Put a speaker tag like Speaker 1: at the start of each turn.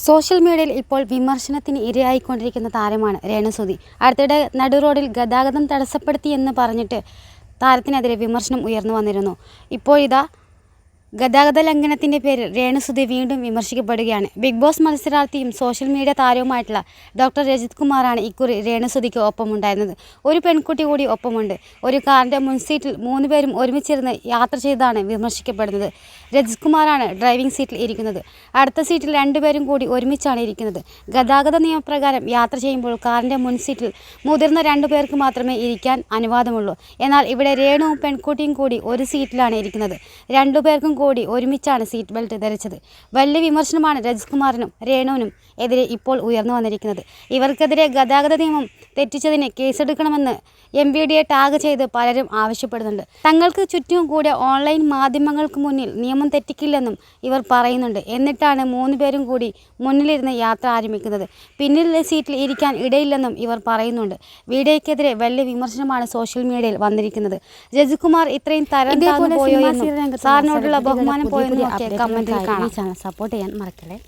Speaker 1: Social മീഡിയയിൽ ഇപ്പോൾ വിമർശനത്തിന് ഇരയായിക്കൊണ്ടിരിക്കുന്ന താരമാണ് രേണുസുതി. അടുത്തിടെ നടു റോഡിൽ ഗതാഗതം തടസ്സപ്പെടുത്തിയെന്ന് പറഞ്ഞിട്ട് താരത്തിനെതിരെ വിമർശനം ഉയർന്നു വന്നിരുന്നു. ഇപ്പോഴിതാ ഗതാഗത ലംഘനത്തിൻ്റെ പേരിൽ രേണുസുതി വീണ്ടും വിമർശിക്കപ്പെടുകയാണ്. ബിഗ് ബോസ് മത്സരാർത്ഥിയും സോഷ്യൽ മീഡിയ താരവുമായിട്ടുള്ള ഡോക്ടർ രജിത് കുമാറാണ് ഇക്കുറി രേണുസുതിക്ക് ഒപ്പമുണ്ടായിരുന്നത്. ഒരു പെൺകുട്ടി കൂടി ഒപ്പമുണ്ട്. ഒരു കാറിൻ്റെ മുൻസീറ്റിൽ 3 പേരും ഒരുമിച്ചിരുന്ന് യാത്ര ചെയ്താണ് വിമർശിക്കപ്പെടുന്നത്. രജിത് കുമാറാണ് ഡ്രൈവിംഗ് സീറ്റിൽ ഇരിക്കുന്നത്. അടുത്ത സീറ്റിൽ 2 പേരും കൂടി ഒരുമിച്ചാണ് ഇരിക്കുന്നത്. ഗതാഗത നിയമപ്രകാരം യാത്ര ചെയ്യുമ്പോൾ കാറിൻ്റെ മുൻസീറ്റിൽ മുതിർന്ന 2 പേർക്ക് മാത്രമേ ഇരിക്കാൻ അനുവാദമുള്ളൂ. എന്നാൽ ഇവിടെ രേണുവും പെൺകുട്ടിയും കൂടി ഒരു സീറ്റിലാണ് ഇരിക്കുന്നത്. 2 പേർക്കും കൂടി ഒരുമിച്ചാണ് സീറ്റ് ബെൽറ്റ് ധരിച്ചത്. വലിയ വിമർശനമാണ് രജിത് കുമാറിനും രേണുവിനും എതിരെ ഇപ്പോൾ ഉയർന്നു വന്നിരിക്കുന്നത്. ഇവർക്കെതിരെ ഗതാഗത നിയമം തെറ്റിച്ചതിന് കേസെടുക്കണമെന്ന് MVDയെ ടാഗ് ചെയ്ത് പലരും ആവശ്യപ്പെടുന്നുണ്ട്. തങ്ങൾക്ക് ചുറ്റും കൂടിയ ഓൺലൈൻ മാധ്യമങ്ങൾക്ക് മുന്നിൽ നിയമം തെറ്റിക്കില്ലെന്നും ഇവർ പറയുന്നുണ്ട്. എന്നിട്ടാണ് 3 പേരും കൂടി മുന്നിലിരുന്ന് യാത്ര ആരംഭിക്കുന്നത്. പിന്നിലെ സീറ്റിൽ ഇരിക്കാൻ ഇടയില്ലെന്നും ഇവർ പറയുന്നുണ്ട്. വീഡിയോയ്ക്കെതിരെ വലിയ വിമർശനമാണ് സോഷ്യൽ മീഡിയയിൽ വന്നിരിക്കുന്നത്. രജിത് കുമാർ ഇത്രയും തരം താഴ്ന്നു പോയോ എന്നും സാറിനോടുള്ള ബഹുമാനം പോയെന്നും ഒക്കെ കമന്റിൽ കാണാം.
Speaker 2: ചാനൽ സപ്പോർട്ട് ചെയ്യാൻ മറക്കല്ലേ.